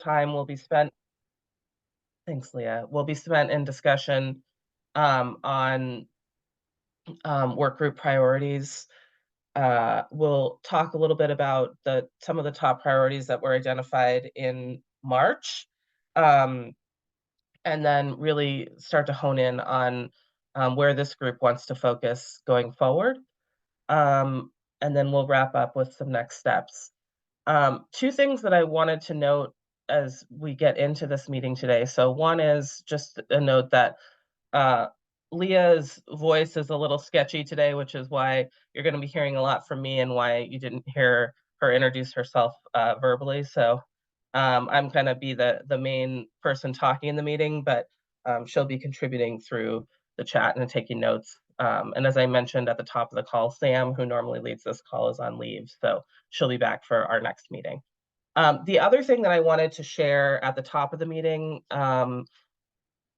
time will be spent, thanks, Leah, will be spent in discussion on work group priorities. We'll talk a little bit about some of the top priorities that were identified in March, um, and then really start to hone in on where this group wants to focus going forward. And then we'll wrap up with some next steps. Two things that I wanted to note as we get into this meeting today. So one is just a note that uh, Leah's voice is a little sketchy today, which is why you're going to be hearing a lot from me and why you didn't hear her introduce herself verbally. So I'm going to be the main person talking in the meeting, but she'll be contributing through the chat and taking notes. And as I mentioned at the top of the call, Sam, who normally leads this call, is on leave, so she'll be back for our next meeting. The other thing that I wanted to share at the top of the meeting,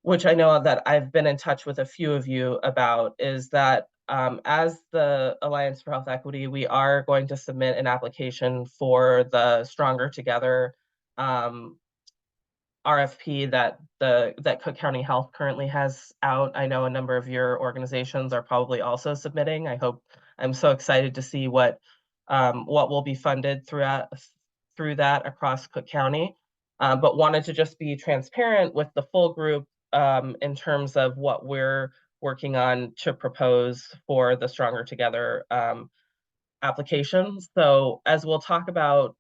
which I know that I've been in touch with a few of you about, is that as the Alliance for Health Equity, we are going to submit an application for the Stronger Together RFP that Cook County Health currently has out. I know a number of your organizations are probably also submitting. I'm so excited to see what will be funded through that across Cook County. But wanted to just be transparent with the full group in terms of what we're working on to propose for the Stronger Together applications. So as we'll talk about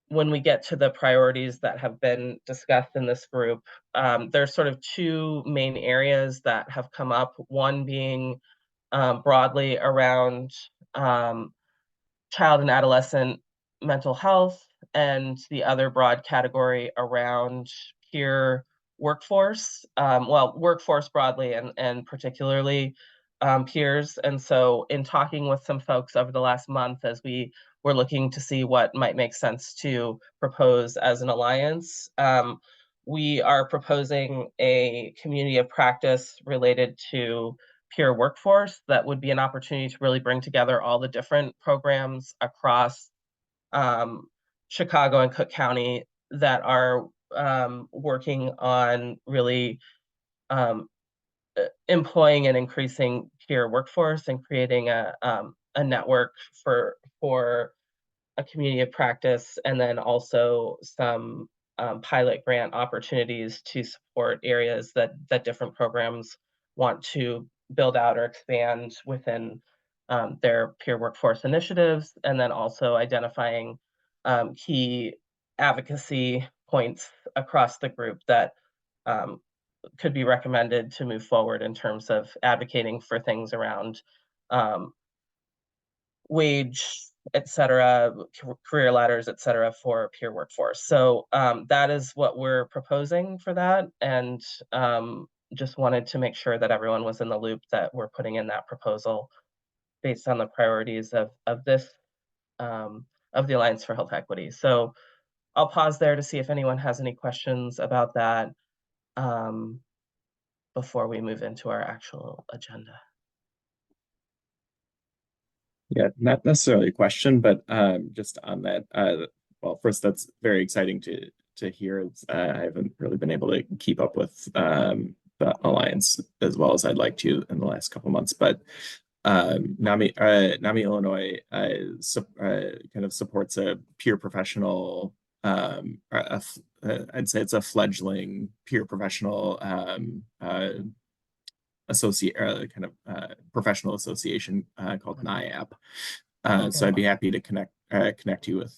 when we get to the priorities that have been discussed in this group, there's sort of two main areas that have come up. One being broadly around child and adolescent mental health, and the other broad category around peer workforce, workforce broadly and particularly peers. And so in talking with some folks over the last month, as we were looking to see what might make sense to propose as an alliance, we are proposing a community of practice related to peer workforce that would be an opportunity to really bring together all the different programs across Chicago and Cook County that are working on really employing and increasing peer workforce and creating a network for a community of practice, and then also some pilot grant opportunities to support areas that different programs want to build out or expand within their peer workforce initiatives, and then also identifying key advocacy points across the group that could be recommended to move forward in terms of advocating for things around wage, et cetera, career ladders, et cetera, for peer workforce. So that is what we're proposing for that. And just wanted to make sure that everyone was in the loop that we're putting in that proposal based on the priorities of this, of the Alliance for Health Equity. So I'll pause there to see if anyone has any questions about that before we move into our actual agenda. Yeah, not necessarily a question, but just on that, well, first, that's very exciting to hear. I haven't really been able to keep up with the Alliance as well as I'd like to in the last couple months, but NAMI Illinois kind of supports a peer professional. I'd say it's a fledgling peer professional professional association called NIAP. So I'd be happy to connect you with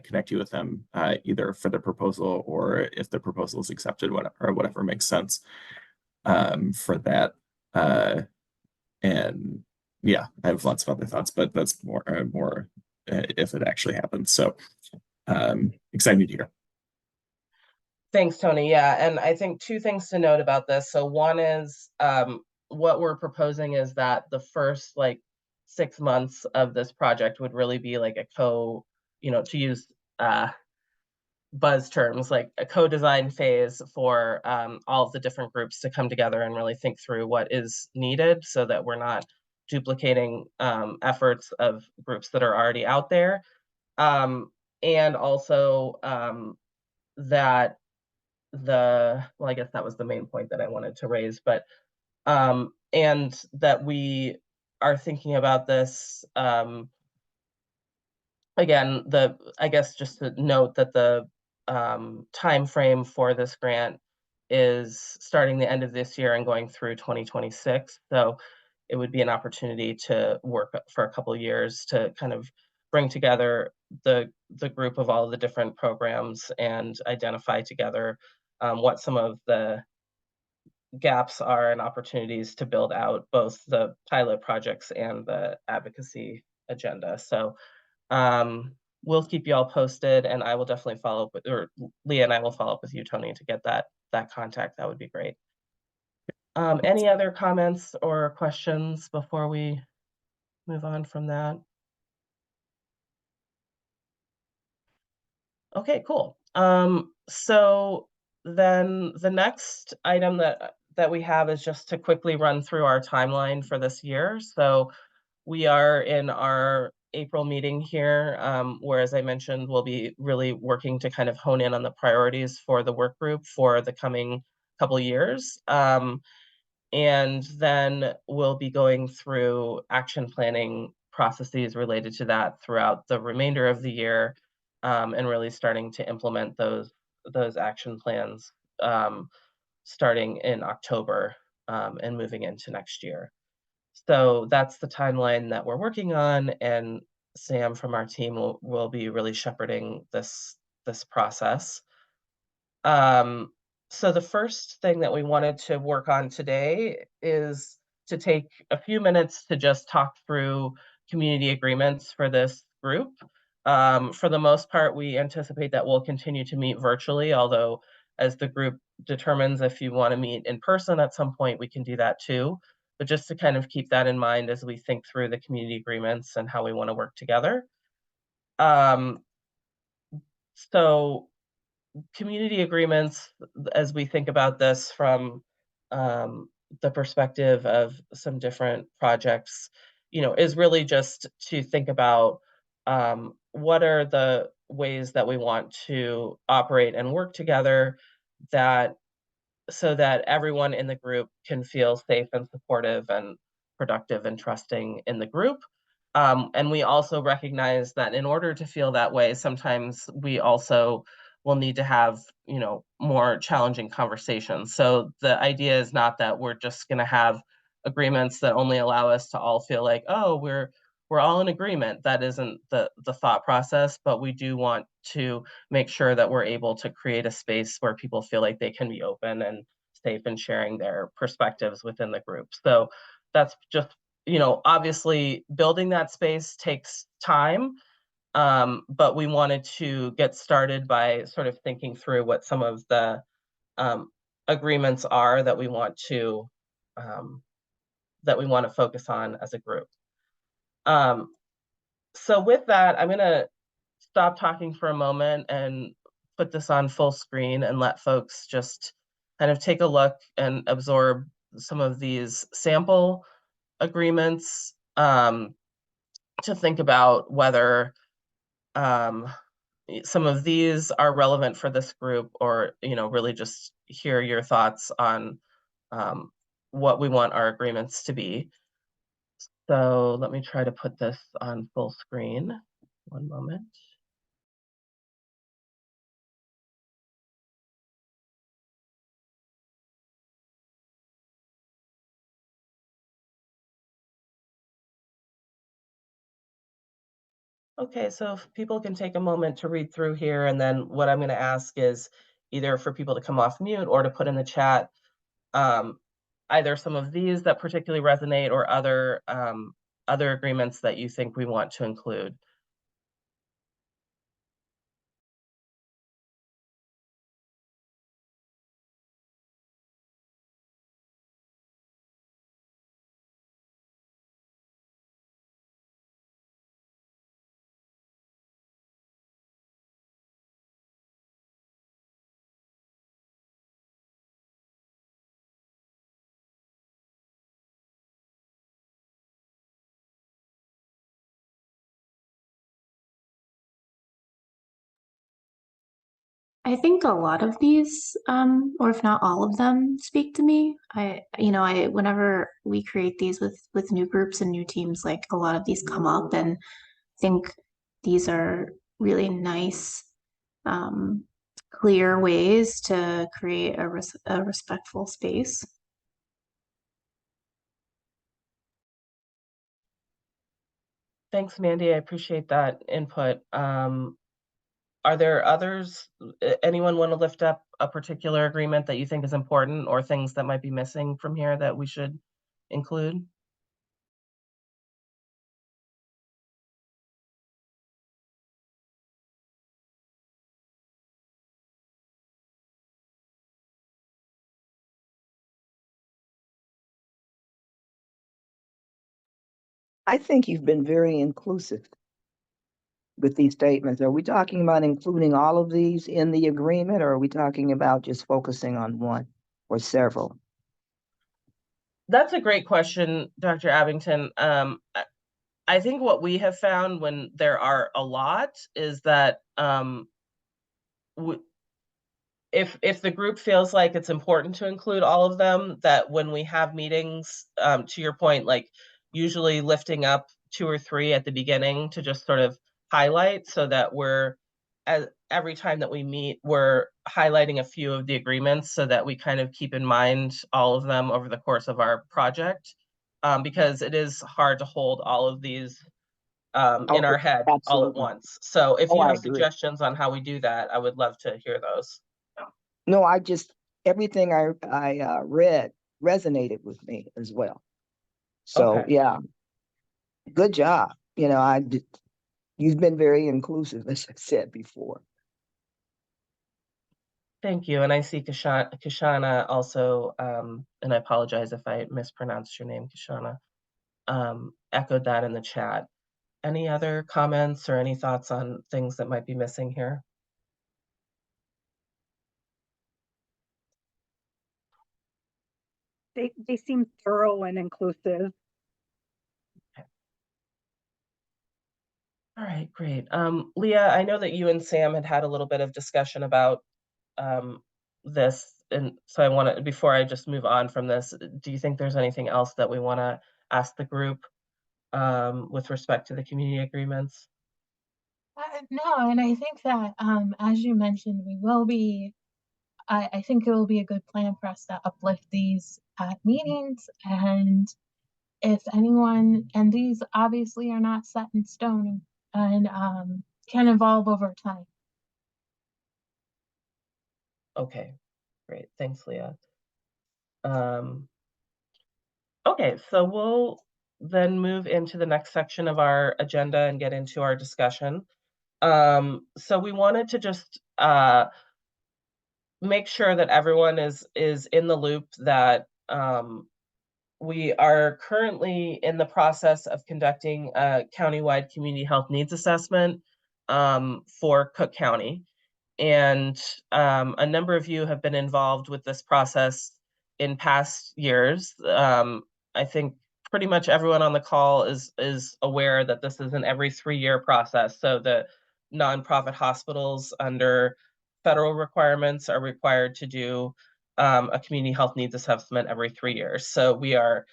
connect you with them either for the proposal or if the proposal is accepted, whatever makes sense for that. And yeah, I have lots of other thoughts, but that's more if it actually happens. So excited to hear. Thanks, Tony. Yeah, and I think two things to note about this. So one is what we're proposing is that the first 6 months of this project would really be like a to use buzz terms, like a co-design phase for all of the different groups to come together and really think through what is needed so that we're not duplicating efforts of groups that are already out there. and also that well, I guess that was the main point that I wanted to raise, but and that we are thinking about this again, I guess just to note that the time frame for this grant is starting the end of this year and going through 2026. So it would be an opportunity to work for a couple years to kind of bring together the group of all of the different programs and identify together what some of the gaps are and opportunities to build out both the pilot projects and the advocacy agenda. So we'll keep you all posted, and I will definitely follow up with, or Leah and I will follow up with you, Tony, to get that contact. That would be great. Any other comments or questions before we move on from that? Okay, cool. So then the next item that we have is just to quickly run through our timeline for this year. So we are in our April meeting here, where, as I mentioned, we'll be really working to kind of hone in on the priorities for the work group for the coming couple years. And then we'll be going through action planning processes related to that throughout the remainder of the year, and really starting to implement those action plans starting in October, and moving into next year. So that's the timeline that we're working on, and Sam from our team will be really shepherding this process. Um, so the first thing that we wanted to work on today is to take a few minutes to just talk through community agreements for this group. For the most part, we anticipate that we'll continue to meet virtually, although as the group determines if you want to meet in person at some point, we can do that too. But just to kind of keep that in mind as we think through the community agreements and how we want to work together. Um, so community agreements, as we think about this from um, the perspective of some different projects, is really just to think about what are the ways that we want to operate and work together that so that everyone in the group can feel safe and supportive and productive and trusting in the group. And we also recognize that in order to feel that way, sometimes we also will need to have, more challenging conversations. So the idea is not that we're just going to have agreements that only allow us to all feel like, oh, we're all in agreement. That isn't the thought process, but we do want to make sure that we're able to create a space where people feel like they can be open and safe in sharing their perspectives within the group. So that's just, obviously building that space takes time, but we wanted to get started by sort of thinking through what some of the um, agreements are um, that we want to focus on as a group. Um, so with that, I'm going to stop talking for a moment and put this on full screen and let folks just kind of take a look and absorb some of these sample agreements, to think about whether um, some of these are relevant for this group, or really just hear your thoughts on um, what we want our agreements to be. So let me try to put this on full screen. One moment. Okay, so if people can take a moment to read through here, and then what I'm going to ask is either for people to come off mute or to put in the chat um, either some of these that particularly resonate or other agreements that you think we want to include. I think a lot of these, or if not all of them, speak to me. Whenever we create these with new groups and new teams, like a lot of these come up, and I think these are really nice, um, clear ways to create a respectful space. Thanks, Mandy. I appreciate that input. Are there others? Anyone want to lift up a particular agreement that you think is important or things that might be missing from here that we should include? I think you've been very inclusive with these statements. Are we talking about including all of these in the agreement, or are we talking about just focusing on one or several? That's a great question, Dr. Abington. I think what we have found when there are a lot is that if the group feels like it's important to include all of them, that when we have meetings, to your point, like usually lifting up two or three at the beginning to just sort of highlight so that as every time that we meet, we're highlighting a few of the agreements so that we kind of keep in mind all of them over the course of our project. Because it is hard to hold all of these in Oh, our head all at absolutely. once. So if Oh, you I have agree. suggestions on how we do that, I would love to hear those. No, everything I read resonated with me as well. So Okay. yeah, good job. You've been very inclusive, as I said before. Thank you. And I see Kashana also, and I apologize if I mispronounced your name, Kashana, echoed that in the chat. Any other comments or any thoughts on things that might be missing here? They seem thorough and inclusive. All right, great. Leah, I know that you and Sam had a little bit of discussion about um, this, and so I want to, before I just move on from this, do you think there's anything else that we want to ask the group with respect to the community agreements? No, and I think that as you mentioned, we will be. I think it will be a good plan for us to uplift these at meetings, and if anyone, and these obviously are not set in stone and can evolve over time. Okay, great. Thanks, Leah. Um, okay, so we'll then move into the next section of our agenda and get into our discussion. So we wanted to just make sure that everyone is in the loop that we are currently in the process of conducting a countywide community health needs assessment for Cook County. And a number of you have been involved with this process in past years. I think pretty much everyone on the call is aware that this is an every 3-year process. So the nonprofit hospitals under federal requirements are required to do a community health needs assessment every 3 years. So we are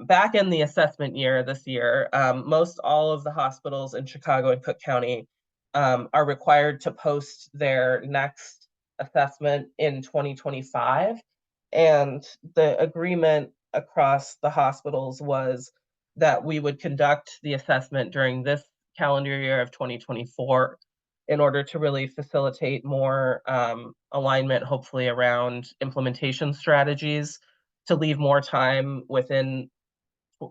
back in the assessment year this year. Most all of the hospitals in Chicago and Cook County are required to post their next assessment in 2025. And the agreement across the hospitals was that we would conduct the assessment during this calendar year of 2024 in order to really facilitate more alignment, hopefully around implementation strategies, to leave more time within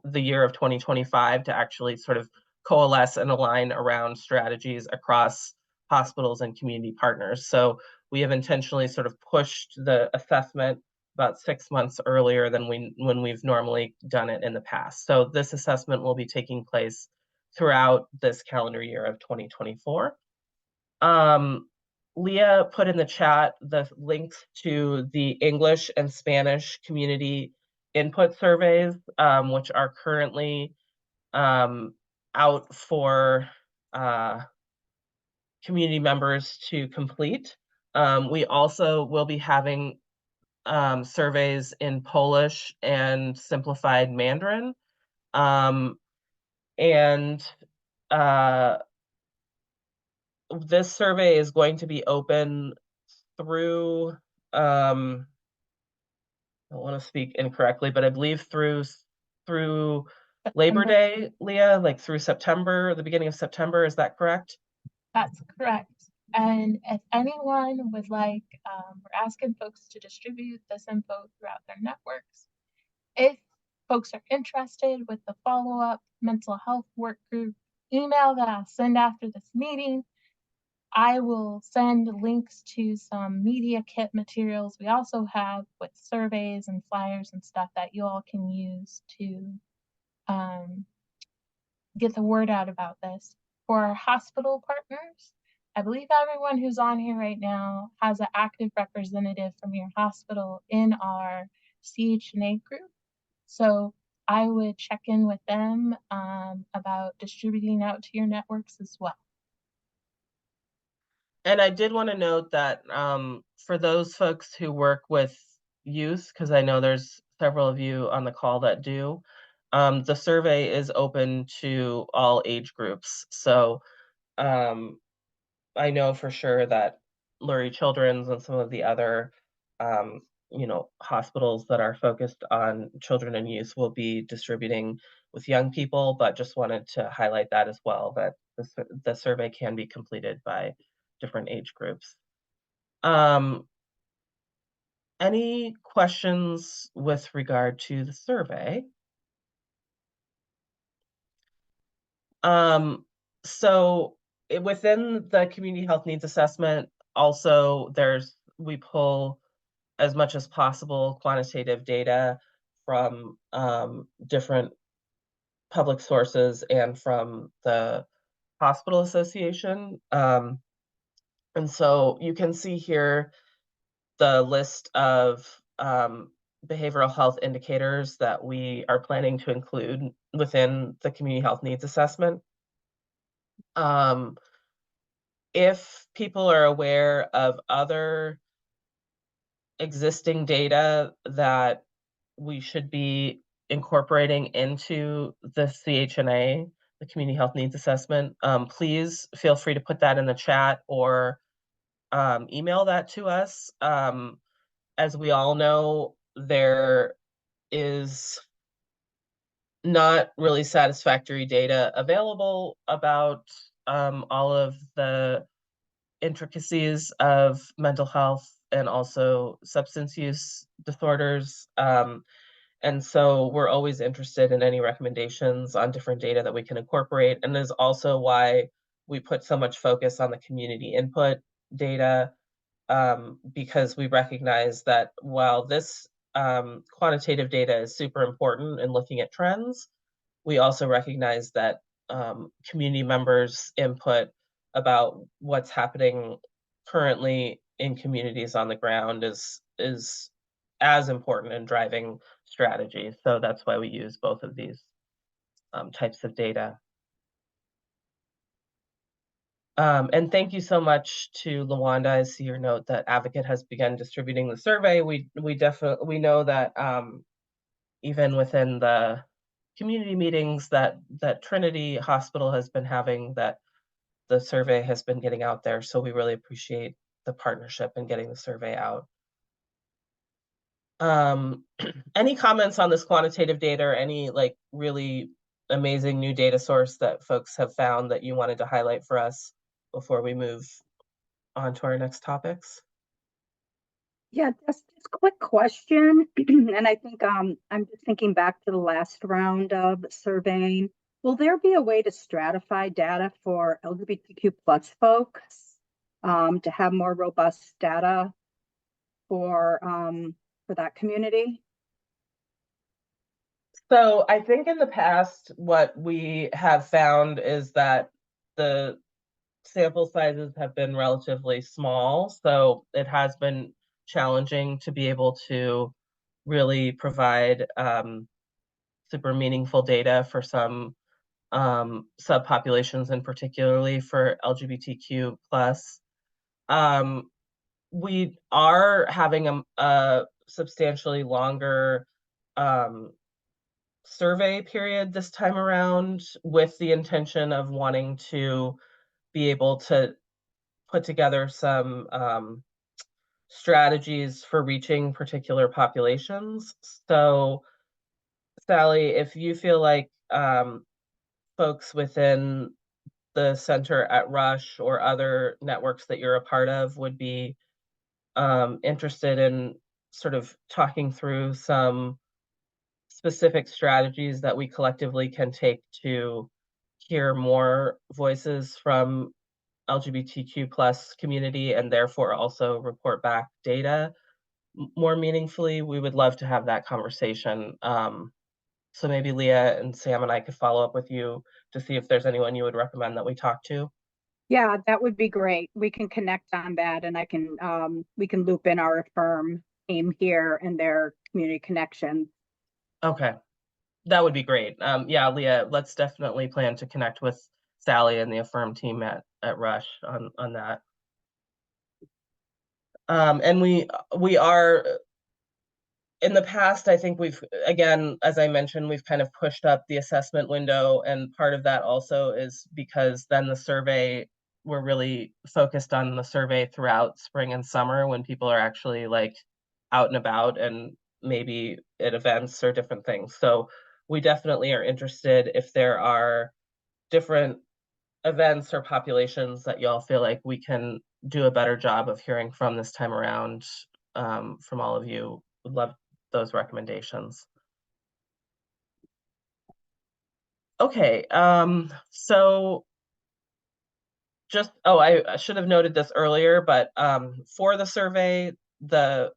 the year of 2025 to actually sort of coalesce and align around strategies across hospitals and community partners. So we have intentionally sort of pushed the assessment about 6 months earlier than when we've normally done it in the past. So this assessment will be taking place throughout this calendar year of 2024. Leah put in the chat the links to the English and Spanish community input surveys, which are currently out for community members to complete. We also will be having surveys in Polish and simplified Mandarin. And this survey is going to be open through, I don't want to speak incorrectly, but I believe through Labor September. Day, Leah, like through September, the beginning of September, is that correct? That's correct. And if anyone would like, we're asking folks to distribute this info throughout their networks. If folks are interested with the follow-up mental health work group email that I'll send after this meeting, I will send links to some media kit materials we also have with surveys and flyers and stuff that you all can use to get the word out about this. For our hospital partners, I believe everyone who's on here right now has an active representative from your hospital in our CHNA group. So I would check in with them about distributing out to your networks as well. And I did want to note that for those folks who work with youth, because I know there's several of you on the call that do, the survey is open to all age groups. So I know for sure that Lurie Children's and some of the other hospitals that are focused on children and youth will be distributing with young people, but just wanted to highlight that as well, that the survey can be completed by different age groups. Any questions with regard to the survey? So within the community health needs assessment, also we pull as much as possible quantitative data from different public sources and from the hospital association. And so you can see here the list of behavioral health indicators that we are planning to include within the community health needs assessment. If people are aware of other existing data that we should be incorporating into the CHNA, the Community Health Needs Assessment, please feel free to put that in the chat or email that to us. As we all know, there is not really satisfactory data available about all of the intricacies of mental health and also substance use disorders. And so we're always interested in any recommendations on different data that we can incorporate. And is also why we put so much focus on the community input data, because we recognize that while this quantitative data is super important in looking at trends, we also recognize that community members' input about what's happening currently in communities on the ground is as important in driving strategy. So that's why we use both of these types of data. And thank you so much to Lawanda. I see your note that Advocate has begun distributing the survey. We know that even within the community meetings that Trinity Hospital has been having, that the survey has been getting out there. So we really appreciate the partnership in getting the survey out. Any comments on this quantitative data or any like really amazing new data source that folks have found that you wanted to highlight for us before we move on to our next topics? Yeah, just a quick question. And I think I'm just thinking back to the last round of surveying. Will there be a way to stratify data for LGBTQ plus folks to have more robust data for that community? So I think in the past, what we have found is that the sample sizes have been relatively small, so it has been challenging to be able to really provide super meaningful data for some subpopulations, and particularly for LGBTQ plus. we are having a substantially longer survey period this time around, with the intention of wanting to be able to put together some strategies for reaching particular populations. So, Sally, if you feel like folks within the center at Rush or other networks that you're a part of would be interested in sort of talking through some specific strategies that we collectively can take to hear more voices from LGBTQ plus community and therefore also report back data more meaningfully, we would love to have that conversation. So maybe Leah and Sam and I could follow up with you to see if there's anyone you would recommend that we talk to. Yeah, that would be great. We can connect on that, and we can loop in our Affirm team here and their community connections. Okay, that would be great. Yeah, Leah, let's definitely plan to connect with Sally and the Affirm team at Rush on that. And we are, in the past, I think we've, again, as I mentioned, we've kind of pushed up the assessment window, and part of that also is because then the survey, we're really focused on the survey throughout spring and summer when people are actually like out and about and maybe at events or different things. So we definitely are interested if there are different events or populations that y'all feel like we can do a better job of hearing from this time around, from all of you. Would love those recommendations. Okay, so just, oh, I should have noted this earlier, but for the survey, the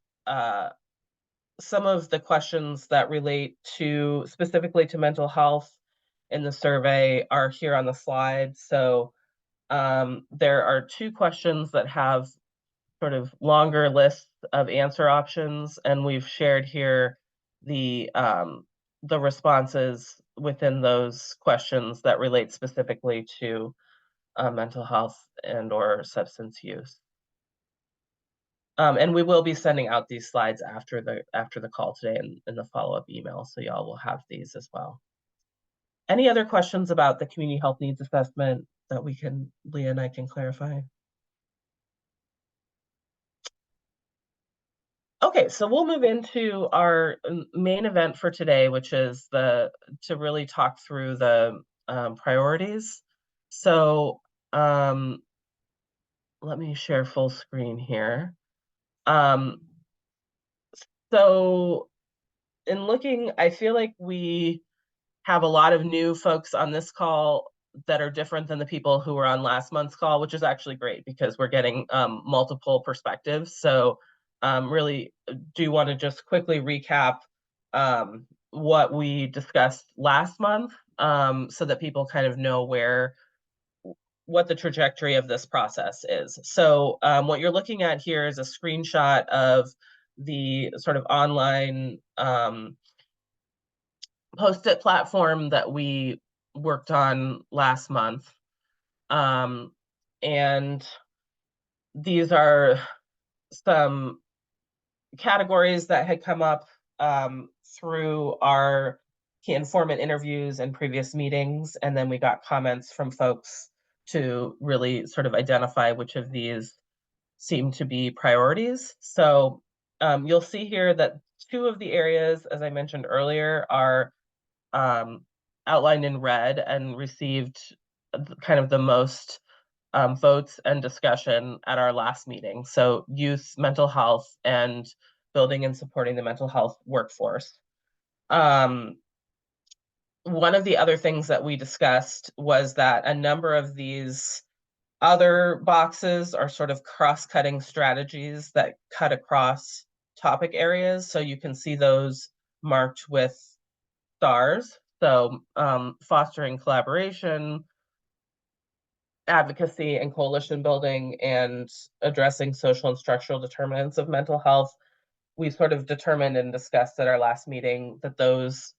some of the questions that relate to specifically to mental health in the survey are here on the slide. So there are 2 questions that have sort of longer lists of answer options, and we've shared here the responses within those questions that relate specifically to mental health and or substance use. And we will be sending out these slides after the call today in the follow-up email, so y'all will have these as well. Any other questions about the community health needs assessment that Leah and I can clarify? Okay, so we'll move into our main event for today, which is to really talk through the priorities. So let me share full screen here. So in looking, I feel like we have a lot of new folks on this call that are different than the people who were on last month's call, which is actually great because we're getting multiple perspectives. So really do want to just quickly recap what we discussed last month, so that people kind of know what the trajectory of this process is. So what you're looking at here is a screenshot of the sort of online Post-it platform that we worked on last month. And these are some categories that had come up through our key informant interviews and previous meetings. And then we got comments from folks to really sort of identify which of these seem to be priorities. So you'll see here that 2 of the areas, as I mentioned earlier, are outlined in red and received kind of the most votes and discussion at our last meeting. So youth, mental health, and building and supporting the mental health workforce. One of the other things that we discussed was that a number of these other boxes are sort of cross-cutting strategies that cut across topic areas. So you can see those marked with stars. So fostering collaboration, advocacy and coalition building, and addressing social and structural determinants of mental health. We sort of determined and discussed at our last meeting that those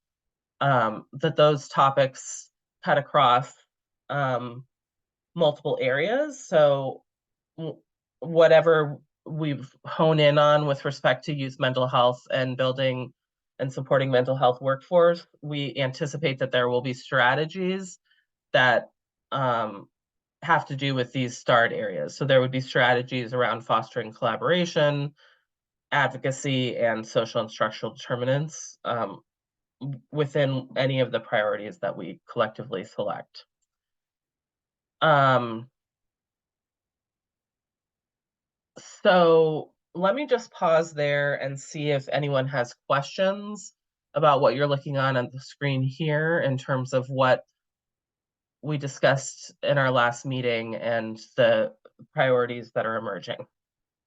topics cut across multiple areas. So whatever we've honed in on with respect to youth mental health and building and supporting mental health workforce, we anticipate that there will be strategies that have to do with these starred areas. So there would be strategies around fostering collaboration, advocacy, and social and structural determinants within any of the priorities that we collectively select. So let me just pause there and see if anyone has questions about what you're looking on the screen here in terms of what we discussed in our last meeting and the priorities that are emerging.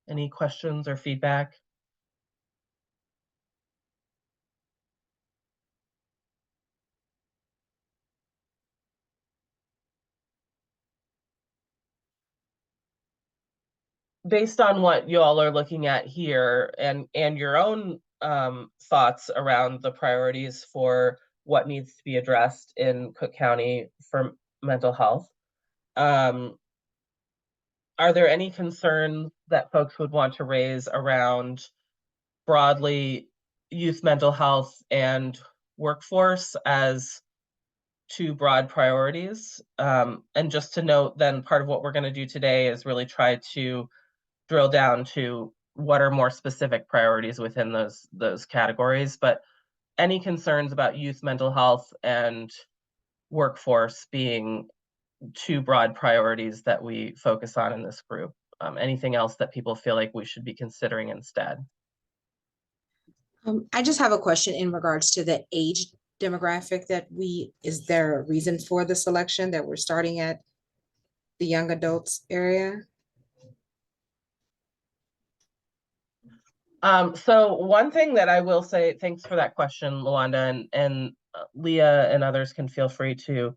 Any questions or feedback? Based on what you all are looking at here and your own thoughts around the priorities for what needs to be addressed in Cook County for mental health, are there any concerns that folks would want to raise around broadly youth mental health and workforce as two broad priorities? And just to note, then part of what we're going to do today is really try to drill down to what are more specific priorities within those categories. But any concerns about youth mental health and workforce being two broad priorities that we focus on in this group? Anything else that people feel like we should be considering instead? I just have a question in regards to the age demographic is there a reason for the selection that we're starting at the young adults area? So one thing that I will say, thanks for that question, Luanda, and Leah and others can feel free to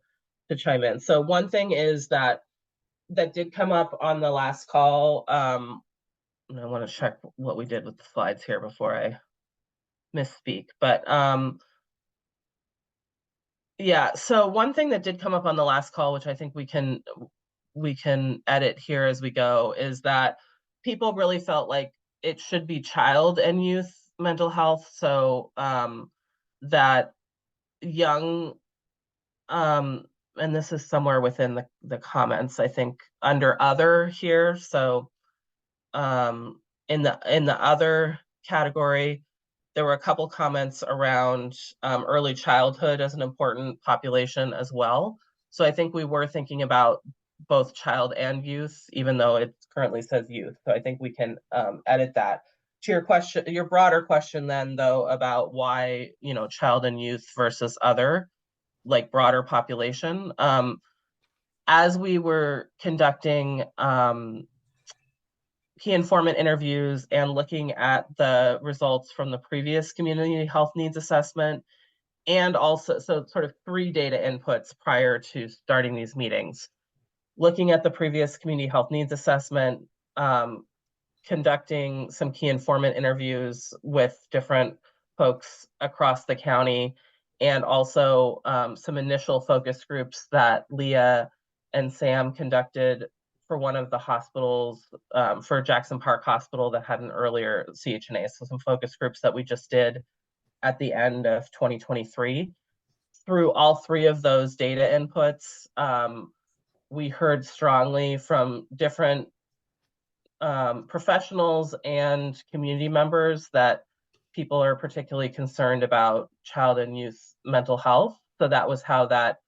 chime in. So one thing is that did come up on the last call. And I want to check what we did with the slides here before I misspeak. But yeah, so one thing that did come up on the last call, which I think we can edit here as we go, is that people really felt like it should be child and youth mental health. So that young, and this is somewhere within the comments, I think, under other here. So in the other category, there were a couple comments around early childhood as an important population as well. So I think we were thinking about both child and youth, even though it currently says youth. So I think we can edit that. To your question, your broader question then, though, about why, child and youth versus other, like broader population. As we were conducting key informant interviews and looking at the results from the previous community health needs assessment, and also, so sort of 3 data inputs prior to starting these meetings. Looking at the previous community health needs assessment, conducting some key informant interviews with different folks across the county, and also some initial focus groups that Leah and Sam conducted for one of the hospitals, for Jackson Park Hospital that had an earlier CHNA. So some focus groups that we just did at the end of 2023. Through all 3 of those data inputs, we heard strongly from different professionals and community members that people are particularly concerned about child and youth mental health. So that was how that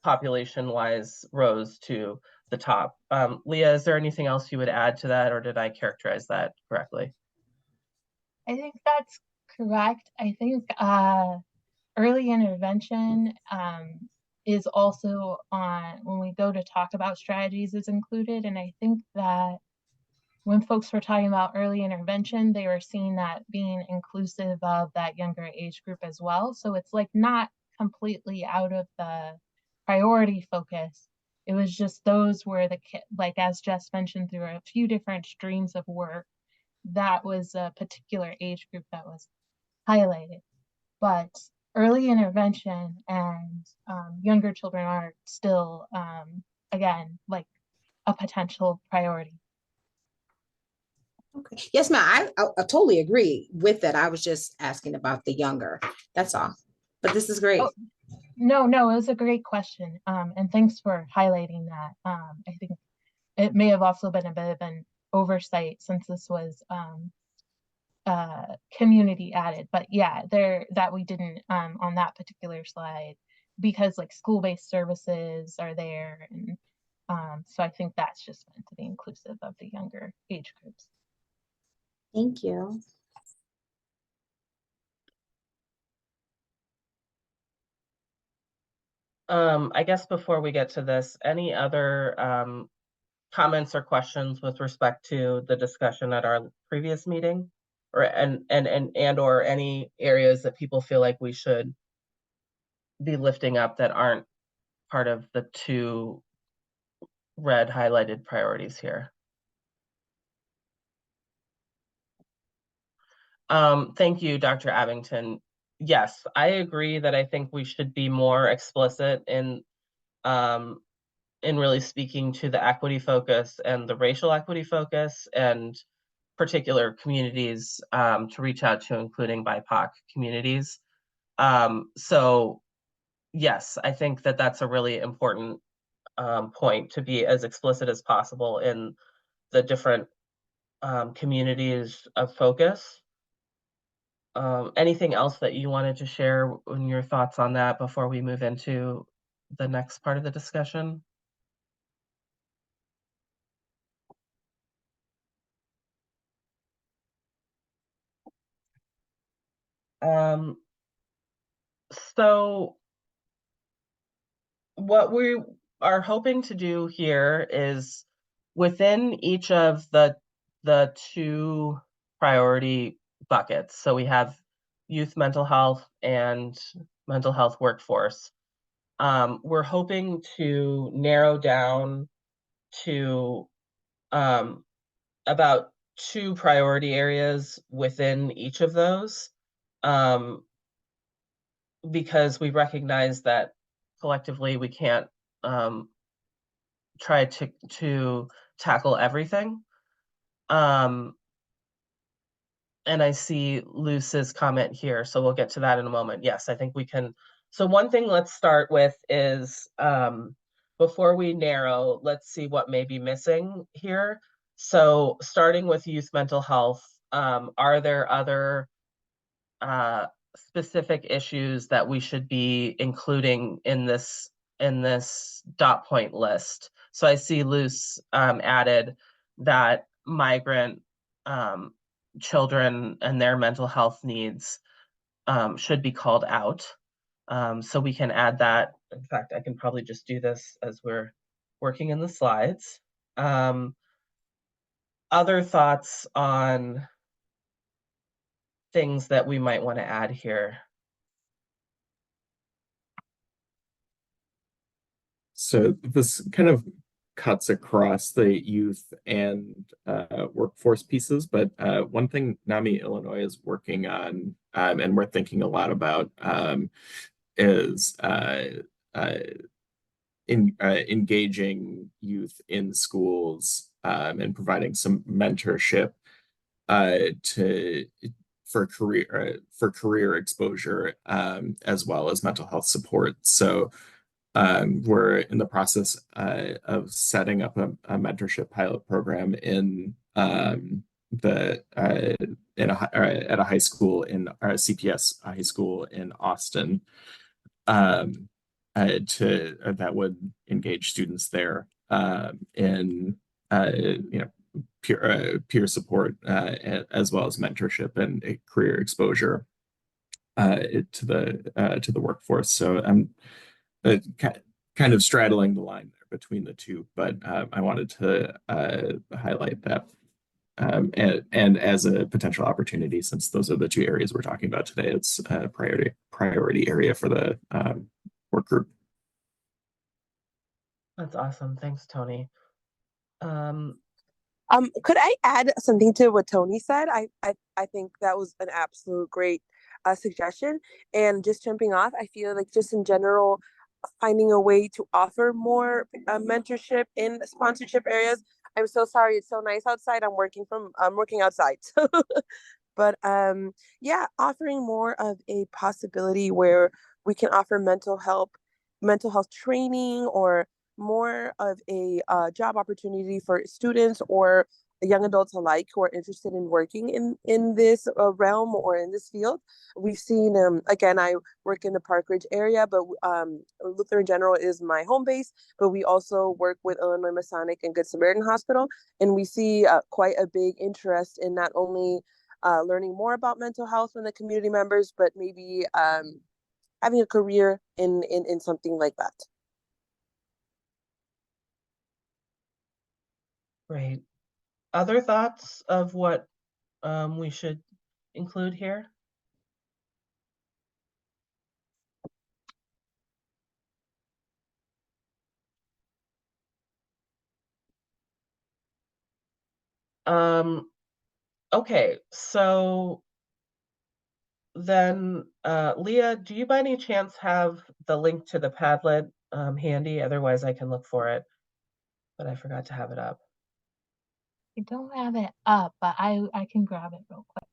population-wise rose to the top. Leah, is there anything else you would add to that, or did I characterize that correctly? I think that's correct. I think early intervention is also on when we go to talk about strategies is included. And I think that when folks were talking about early intervention, they were seeing that being inclusive of that younger age group as well. So it's like not completely out of the priority focus. It was just those were like as Jess mentioned, through a few different streams of work, that was a particular age group that was highlighted. But early intervention and younger children are still, again, like a potential priority. Okay. Yes, ma'am. I totally agree with that. I was just asking about the younger. That's all. But this is great. Oh, no, it was a great question. And thanks for highlighting that. I think it may have also been a bit of an oversight since this was community added, but yeah, that we didn't on that particular slide because like school-based services are there, and so I think that's just meant to be inclusive of the younger age groups. Thank you. I guess before we get to this, any other comments or questions with respect to the discussion at our previous meeting? Or and or any areas that people feel like we should be lifting up that aren't part of the two red highlighted priorities here? Thank you, Dr. Abington. Yes, I agree that I think we should be more explicit in really speaking to the equity focus and the racial equity focus and particular communities to reach out to, including BIPOC communities. So yes, I think that that's a really important point, to be as explicit as possible in the different communities of focus. Anything else that you wanted to share in your thoughts on that before we move into the next part of the discussion? Um, so what we are hoping to do here is within each of the two priority buckets. So we have youth mental health and mental health workforce. We're hoping to narrow down to about two priority areas within each of those, because we recognize that collectively we can't try to tackle everything. And I see Luce's comment here, so we'll get to that in a moment. Yes, I think we can. So one thing let's start with is, before we narrow, let's see what may be missing here. So starting with youth mental health, are there other specific issues that we should be including in this dot point list? So I see Luce added that migrant children and their mental health needs should be called out. So we can add that. In fact, I can probably just do this as we're working in the slides. Other thoughts on things that we might want to add here? So this kind of cuts across the youth and workforce pieces, but one thing NAMI Illinois is working on, and we're thinking a lot about, is engaging youth in schools and providing some mentorship to for career exposure, as well as mental health support. So we're in the process of setting up a mentorship pilot program in the at a high school in our CPS high school in Austin, that would engage students there in peer support, as well as mentorship and career exposure to the workforce. So I'm kind of straddling the line there between the two, but I wanted to highlight that, and as a potential opportunity, since those are the two areas we're talking about today. It's a priority area for the work group. That's awesome. Thanks, Tony. Could I add something to what Tony said? I think that was an absolute great suggestion. And just jumping off, I feel like just in general, finding a way to offer more mentorship in sponsorship areas. I'm so sorry. It's so nice outside. I'm working outside. But yeah, offering more of a possibility where we can offer mental health training, or more of a job opportunity for students or young adults alike who are interested in working in this realm or in this field. We've seen, again, I work in the Park Ridge area, but Lutheran General is my home base, but we also work with Illinois Masonic and Good Samaritan Hospital, and we see quite a big interest in not only learning more about mental health from the community members, but maybe having a career in something like that. Great. Other thoughts of what we should include here? Okay, so then, Leah, do you by any chance have the link to the Padlet handy? Otherwise, I can look for it, but I forgot to have it up. I don't have it up, but I can grab it real quick.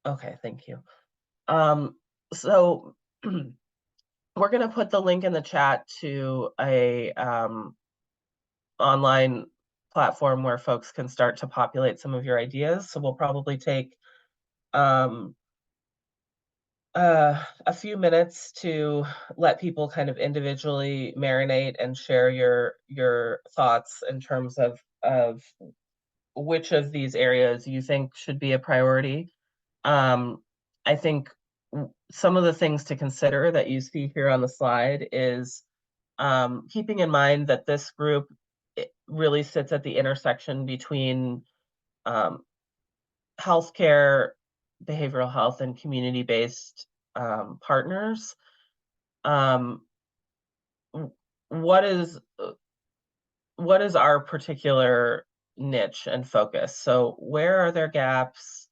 Okay, thank you. So we're gonna put the link in the chat to a online platform where folks can start to populate some of your ideas. So we'll probably take a few minutes to let people kind of individually marinate and share your thoughts in terms of which of these areas you think should be a priority. I think some of the things to consider that you see here on the slide is keeping in mind that this group really sits at the intersection between healthcare, behavioral health, and community-based partners. Um, what is our particular niche and focus? So where are there gaps?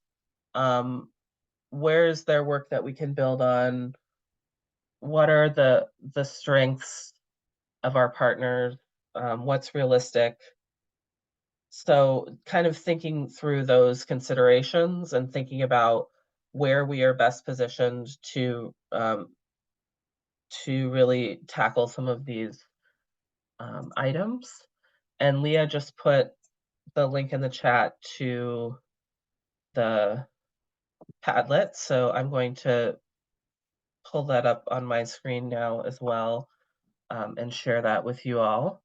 Where is there work that we can build on? What are the strengths of our partners? What's realistic? So kind of thinking through those considerations and thinking about where we are best positioned to really tackle some of these items. And Leah just put the link in the chat to the Padlet, so I'm going to pull that up on my screen now as well, and share that with you all.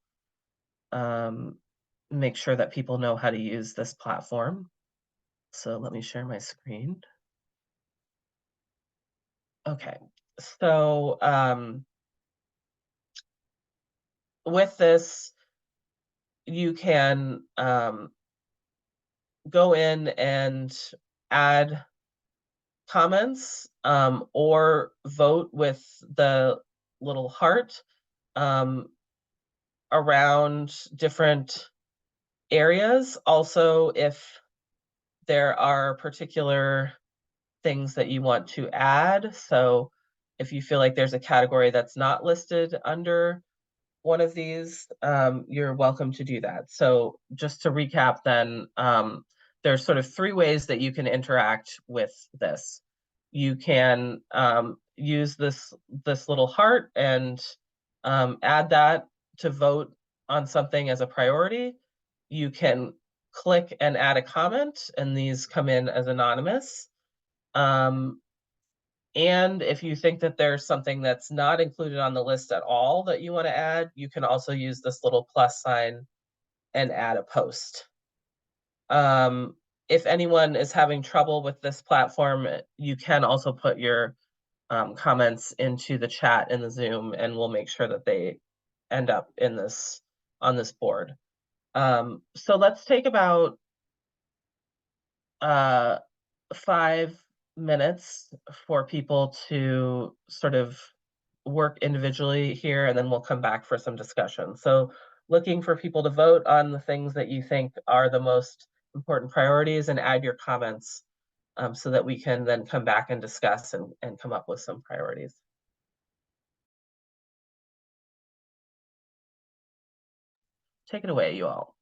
Make sure that people know how to use this platform. So let me share my screen. Okay, so with this, you can go in and add comments or vote with the little heart around different areas. Also, if there are particular things that you want to add, so if you feel like there's a category that's not listed under one of these, you're welcome to do that. So just to recap then, there's sort of three ways that you can interact with this. You can use this little heart and add that to vote on something as a priority. You can click and add a comment, and these come in as anonymous. And if you think that there's something that's not included on the list at all that you want to add, you can also use this little plus sign and add a post. If anyone is having trouble with this platform, you can also put your comments into the chat in the Zoom, and we'll make sure that they end up in this on this board. So let's take about 5 minutes for people to sort of work individually here, and then we'll come back for some discussion. So looking for people to vote on the things that you think are the most important priorities and add your comments so that we can then come back and discuss and come up with some priorities. Take it away, you all.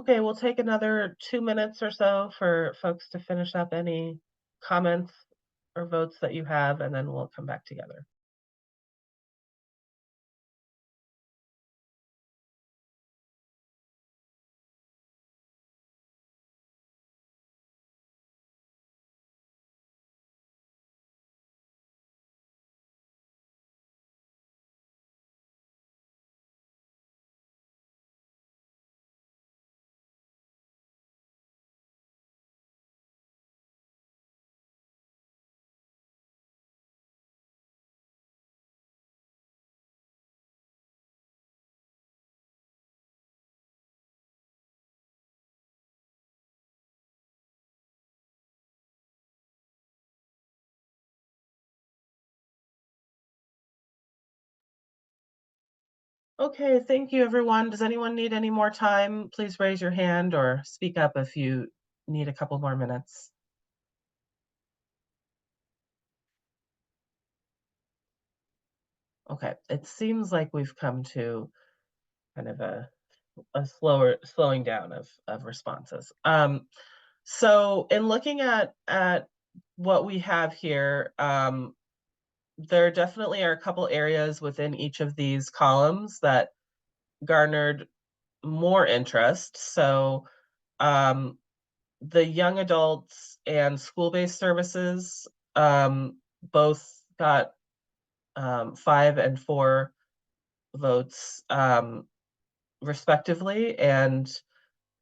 Okay, we'll take another 2 minutes or so for folks to finish up any comments or votes that you have, and then we'll come back together. Okay, thank you, everyone. Does anyone need any more time? Please raise your hand or speak up if you need a couple more minutes. Okay, it seems like we've come to kind of a slowing down of responses. So in looking at what we have here, there definitely are a couple areas within each of these columns that garnered more interest. So the young adults and school-based services both got 5 and 4 votes respectively, and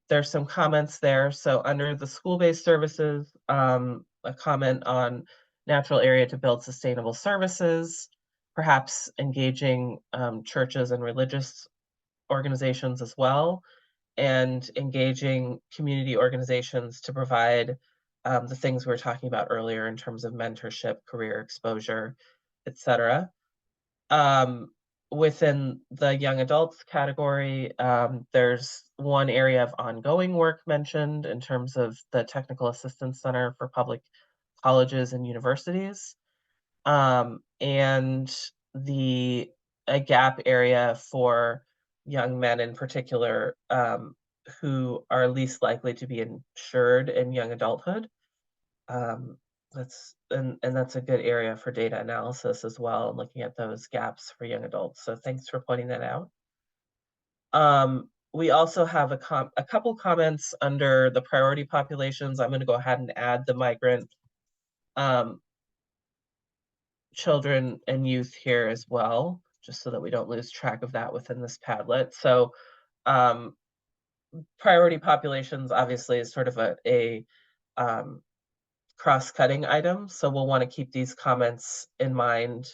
there's some comments there. So under the school-based services, a comment on natural area to build sustainable services, perhaps engaging churches and religious organizations as well, and engaging community organizations to provide the things we were talking about earlier in terms of mentorship, career exposure, etc. Um, Within the young adults category, there's one area of ongoing work mentioned in terms of the Technical Assistance Center for Public Colleges and Universities, and the a gap area for young men in particular, who are least likely to be insured in young adulthood. That's a good area for data analysis as well, and looking at those gaps for young adults. So thanks for pointing that out. We also have a couple comments under the priority populations. I'm going to go ahead and add the migrant children and youth here as well, just so that we don't lose track of that within this Padlet. So priority populations obviously is sort of a cross-cutting item. So we'll want to keep these comments in mind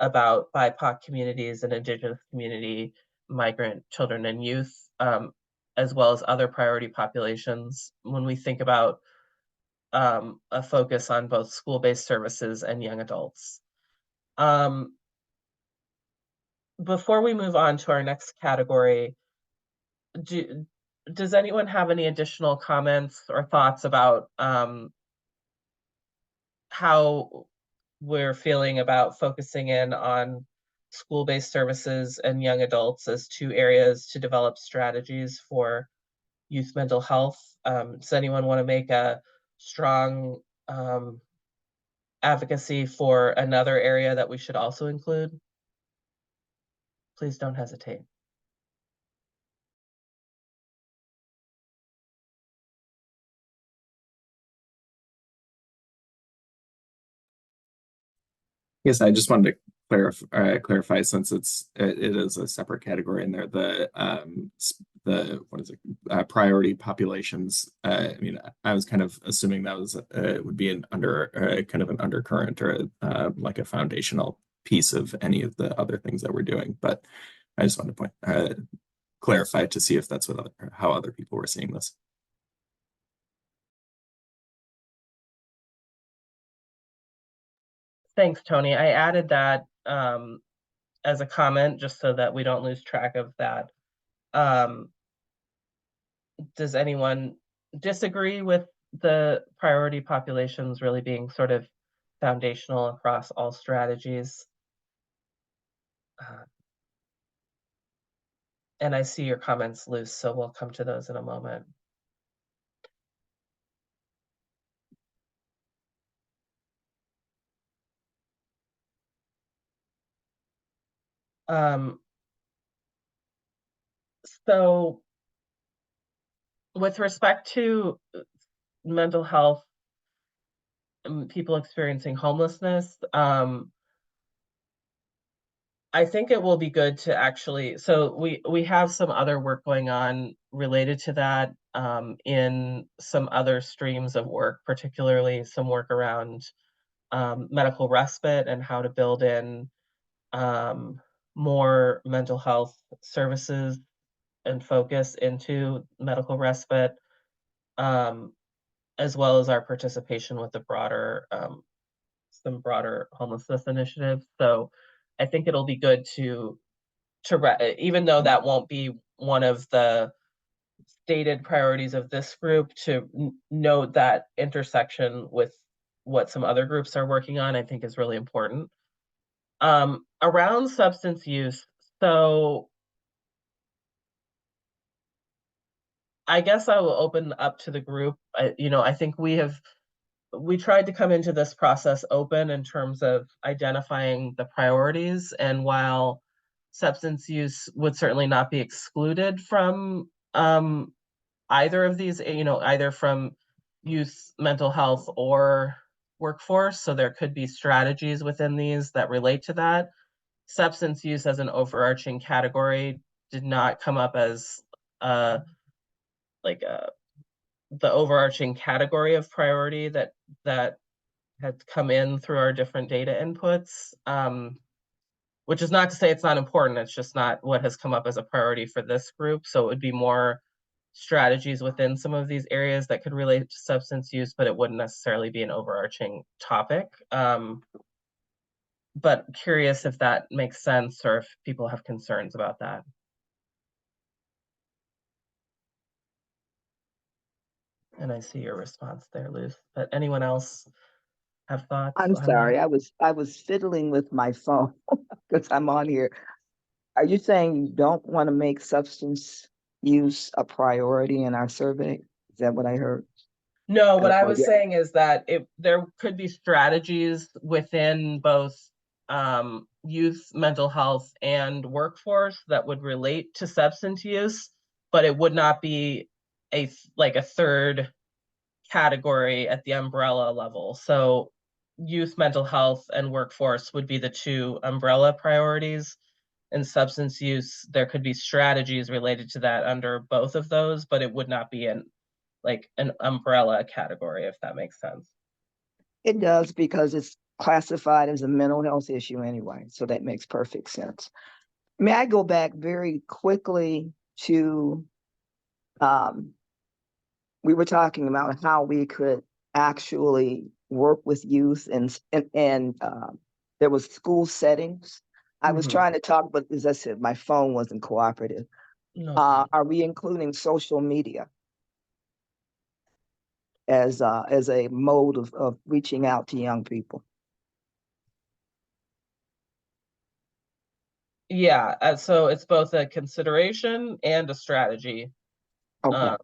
about BIPOC communities and Indigenous community, migrant children and youth, as well as other priority populations when we think about a focus on both school-based services and young adults. Before we move on to our next category, does anyone have any additional comments or thoughts about how we're feeling about focusing in on school-based services and young adults as 2 areas to develop strategies for youth mental health? Does anyone want to make a strong advocacy for another area that we should also include? Please don't hesitate. Yes, I just wanted to clarify since it is a separate category in there. The what is it? Priority populations. I mean, I was kind of assuming that was would be an kind of an undercurrent or like a foundational piece of any of the other things that we're doing. But I just wanted to clarify to see if that's how other people were seeing this. Thanks, Tony. I added that as a comment just so that we don't lose track of that. Does anyone disagree with the priority populations really being sort of foundational across all strategies? And I see your comments, Luce, so we'll come to those in a moment. So with respect to mental health and people experiencing homelessness, I think it will be good to actually, so we have some other work going on related to that in some other streams of work, particularly some work around medical respite and how to build in more mental health services and focus into medical respite, um, as well as our participation with the broader some broader homelessness initiatives. So I think it'll be good to even though that won't be one of the stated priorities of this group, to note that intersection with what some other groups are working on, I think is really important. Around substance use, so I guess I will open up to the group. I think we tried to come into this process open in terms of identifying the priorities, and while substance use would certainly not be excluded from either of these, either from youth mental health or workforce, so there could be strategies within these that relate to that. Substance use as an overarching category did not come up as like the overarching category of priority that had come in through our different data inputs, which is not to say it's not important. It's just not what has come up as a priority for this group. So it would be more strategies within some of these areas that could relate to substance use, but it wouldn't necessarily be an overarching topic. But curious if that makes sense or if people have concerns about that. And I see your response there, Luz. But anyone else have thoughts I'm on sorry, that? I was fiddling with my phone because I'm on here. Are you saying you don't want to make substance use a priority in our survey? Is that what I heard? No, what I Or was saying is that there could be strategies within both youth mental health and workforce that would relate to substance use, but it would not be like a third category at the umbrella level. So youth mental health and workforce would be the two umbrella priorities. And substance use, there could be strategies related to that under both of those, but it would not be an umbrella category, if that makes sense. It does, because it's classified as a mental health issue anyway, so that makes perfect sense. May I go back very quickly to, we were talking about how we could actually work with youth and there was school settings. I was trying to talk, but as I said, my phone wasn't cooperative. No. Are we including social media as a mode of reaching out to young people? Yeah, so it's both a consideration and a strategy. Okay.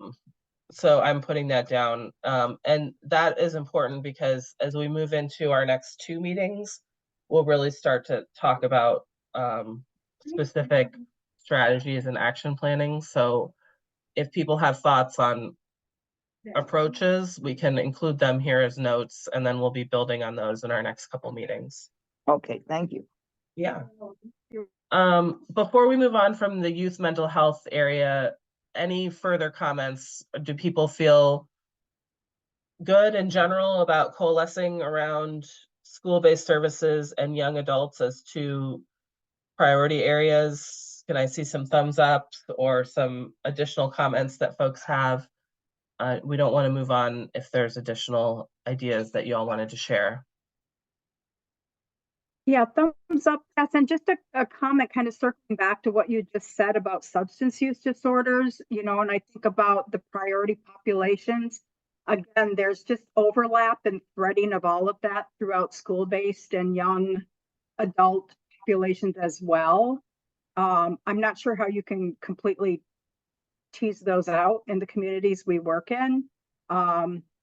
So I'm putting that down. And that is important because as we move into our next two meetings, we'll really start to talk about specific strategies and action planning. So if people have thoughts on approaches, we can include them here as notes, and then we'll be building on those in our next couple meetings. Okay, thank you. Yeah. Before we move on from the youth mental health area, any further comments? Do people feel good in general about coalescing around school-based services and young adults as two priority areas? Can I see some thumbs up or some additional comments that folks have? We don't want to move on if there's additional ideas that you all wanted to share. Yeah, thumbs up, Tess. And just a comment kind of circling back to what you just said about substance use disorders, and I think about the priority populations. Again, there's just overlap and threading of all of that throughout school-based and young adult populations as well. I'm not sure how you can completely tease those out in the communities we work in.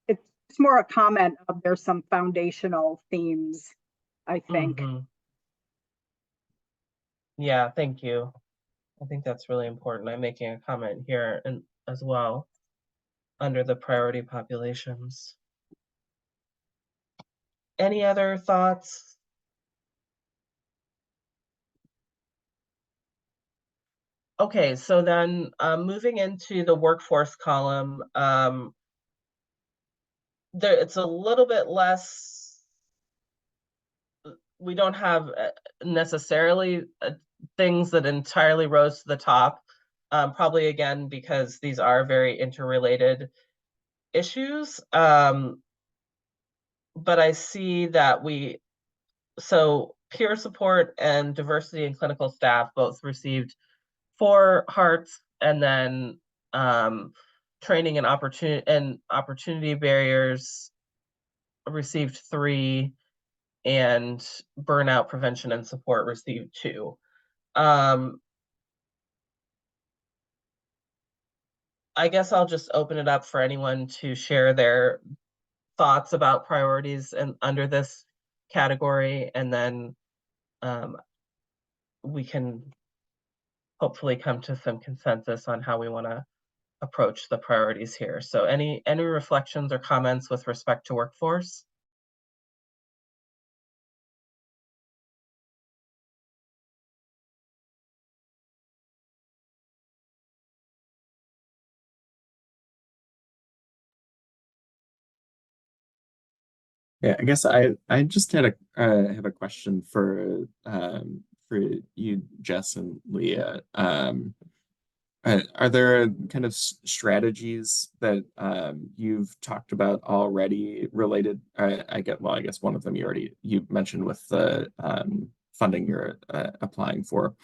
It's more a comment of there's some foundational themes, I think. Mhm. Yeah, thank you. I think that's really important. I'm making a comment here and as well under the priority populations. Any other thoughts? Okay, so then moving into the workforce column, it's a little bit less, we don't have necessarily things that entirely rose to the top, probably again because these are very interrelated issues. But I see that so peer support and diversity in clinical staff both received 4 hearts, and then training and opportunity barriers received 3, and burnout prevention and support received 2. I guess I'll just open it up for anyone to share their thoughts about priorities and under this category, and then we can hopefully come to some consensus on how we want to approach the priorities here. So any reflections or comments with respect to workforce? Yeah, I guess I just had a have a question for you, Jess and Leah. Are there kind of strategies that you've talked about already related? I guess one of them you mentioned with the funding you're applying for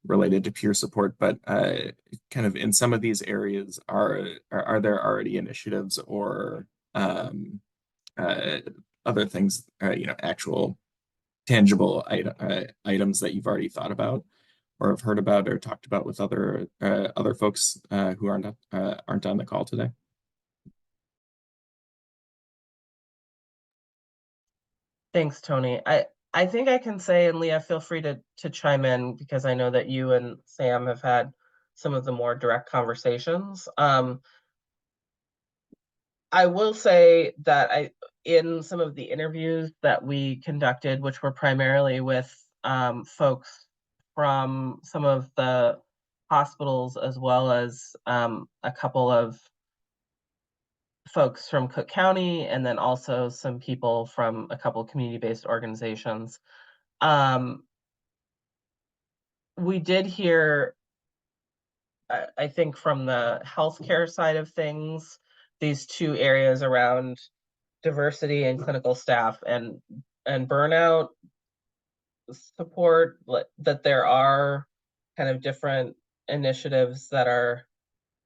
related to peer support, but kind of in some of these areas, are there already initiatives or uh, other things, actual tangible items that you've already thought about or have heard about or talked about with other folks who aren't on the call today? Thanks, Tony. I think I can say, and Leah, feel free to chime in because I know that you and Sam have had some of the more direct conversations. I will say that in some of the interviews that we conducted, which were primarily with folks from some of the hospitals, as well as a couple of folks from Cook County, and then also some people from a couple of community-based organizations. We did hear, I think, from the healthcare side of things, these 2 areas around diversity and clinical staff and burnout support, that there are kind of different initiatives that are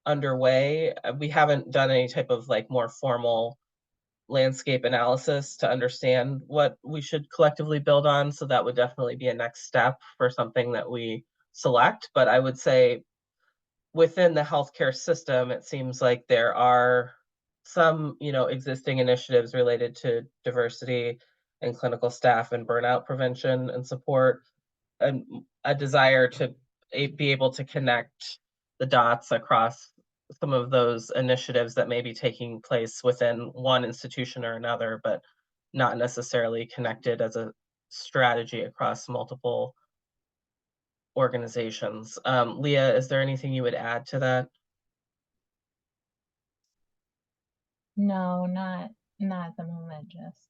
underway. We haven't done any type of like more formal landscape analysis to understand what we should collectively build on, so that would definitely be a next step for something that we select. But I would say within the healthcare system, it seems like there are some, existing initiatives related to diversity and clinical staff and burnout prevention and support, and a desire to be able to connect the dots across some of those initiatives that may be taking place within one institution or another, but not necessarily connected as a strategy across multiple organizations. Leah, is there anything you would add to that? No, not at the moment, just.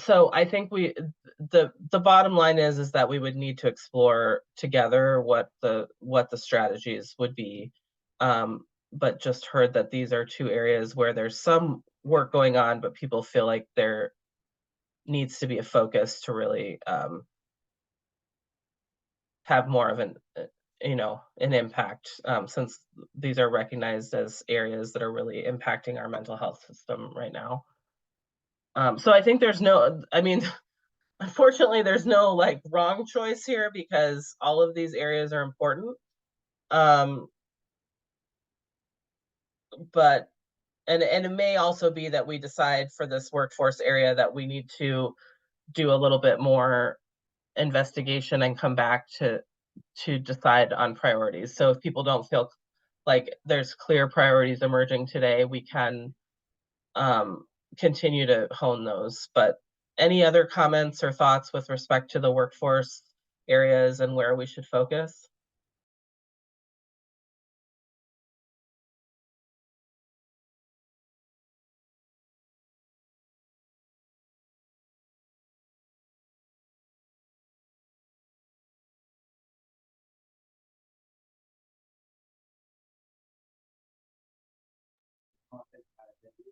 So I think the bottom line is that we would need to explore together what the strategies would be. But just heard that these are 2 areas where there's some work going on, but people feel like there needs to be a focus to really have more of an impact, since these are recognized as areas that are really impacting our mental health system right now. So I think I mean, unfortunately, there's no like wrong choice here because all of these areas are important. Um, but and it may also be that we decide for this workforce area that we need to do a little bit more investigation and come back to decide on priorities. So if people don't feel like there's clear priorities emerging today, we can um, continue to hone those. But any other comments or thoughts with respect to the workforce areas and where we should focus?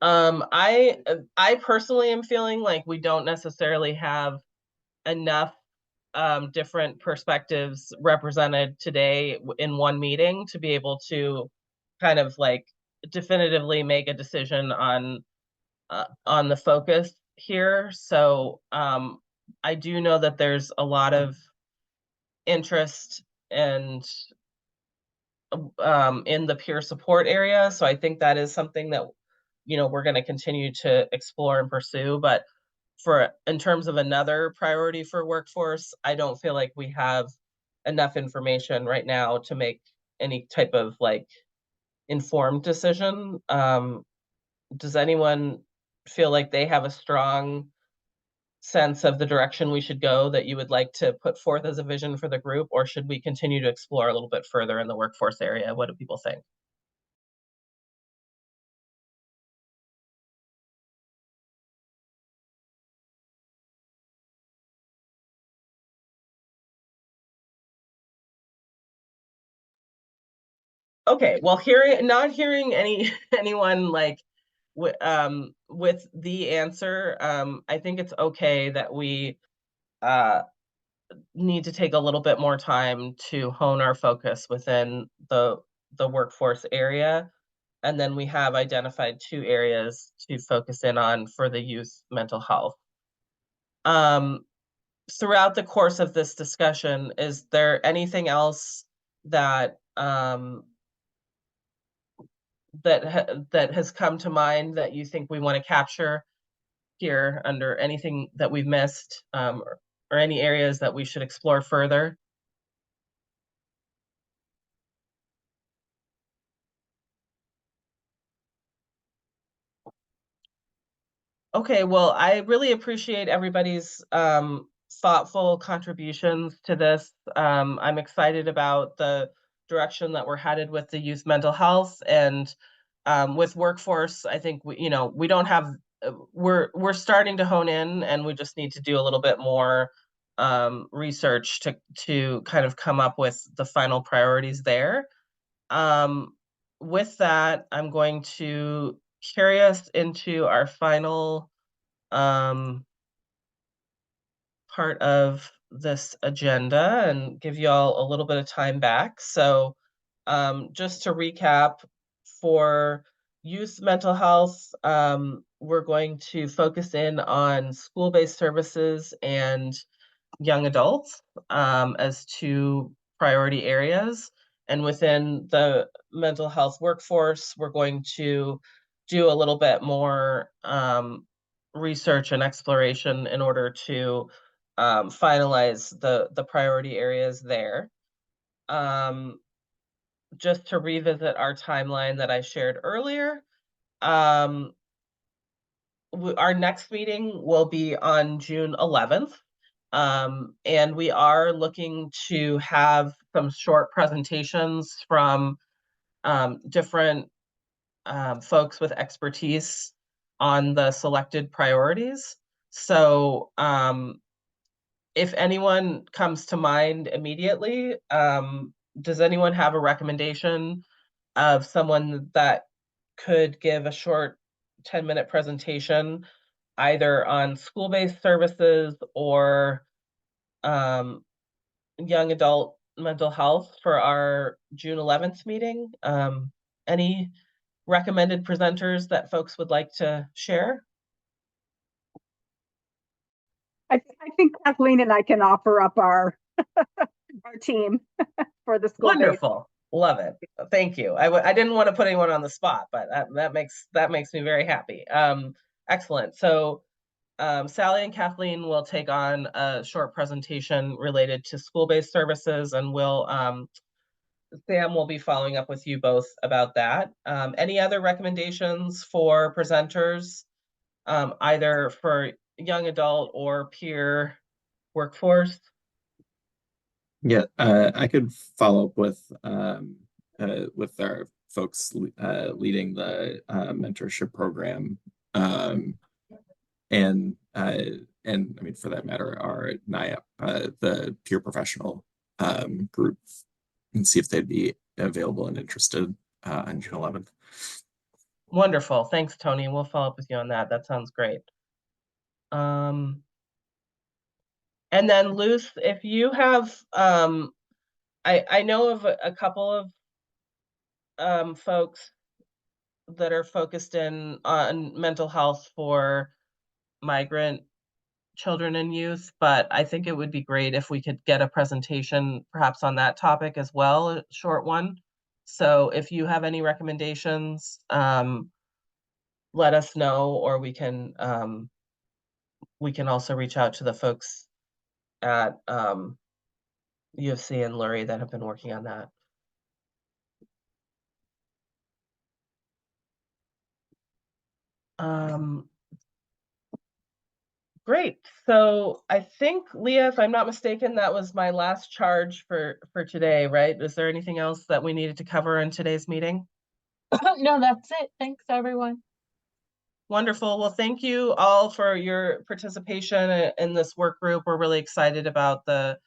I personally am feeling like we don't necessarily have enough different perspectives represented today in one meeting to be able to kind of like definitively make a decision on the focus here. So I do know that there's a lot of interest and in the peer support area. So I think that is something that we're going to continue to explore and pursue. But for in terms of another priority for workforce, I don't feel like we have enough information right now to make any type of like informed decision. Does anyone feel like they have a strong sense of the direction we should go that you would like to put forth as a vision for the group, or should we continue to explore a little bit further in the workforce area? What do people think? Okay, well, not hearing anyone like with the answer, I think it's okay that we uh need to take a little bit more time to hone our focus within the workforce area. And then we have identified 2 areas to focus in on for the youth mental health. Um, Throughout the course of this discussion, is there anything else that that has come to mind that you think we want to capture here under anything that we've missed, or any areas that we should explore further? Okay, well, I really appreciate everybody's thoughtful contributions to this. I'm excited about the direction that we're headed with the youth mental health and with workforce. I think we don't have we're starting to hone in, and we just need to do a little bit more research to kind of come up with the final priorities there. Um, with that, I'm going to carry us into our final um, part of this agenda and give you all a little bit of time back. So, just to recap, for youth mental health, we're going to focus in on school-based services and young adults as 2 priority areas. And within the mental health workforce, we're going to do a little bit more research and exploration in order to finalize the priority areas there. Just to revisit our timeline that I shared earlier, um, our next meeting will be on June 11th. And we are looking to have some short presentations from different folks with expertise on the selected priorities. So if anyone comes to mind immediately, does anyone have a recommendation of someone that could give a short 10-minute presentation either on school-based services or um, young adult mental health for our June 11th meeting? Any recommended presenters that folks would like to share? I think Kathleen and I can offer up our our team for the school-based. Wonderful. Love it. Thank you. I didn't want to put anyone on the spot, but that makes me very happy. Excellent. So Sally and Kathleen will take on a short presentation related to school-based services, and Sam will be following up with you both about that. Any other recommendations for presenters, either for young adult or peer workforce? Yeah, I could follow up with our folks leading the mentorship program, and I mean, for that matter, our NIAP, the peer professional group, and see if they'd be available and interested on June 11th. Wonderful. Thanks, Tony. We'll follow up with you on that. That sounds great. And then Luce, if you have, I know of a couple of folks that are focused on mental health for migrant children and youth, but I think it would be great if we could get a presentation perhaps on that topic as well, a short one. So if you have any recommendations, let us know, or we can also reach out to the folks at U of C and Lurie that have been working on that. Great. So I think, Leah, if I'm not mistaken, that was my last charge for today, right? Is there anything else that we needed to cover in today's meeting? No, that's it. Thanks, everyone. Wonderful. Well, thank you all for your participation in this work group. We're really excited about the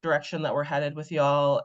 direction that we're headed with y'all.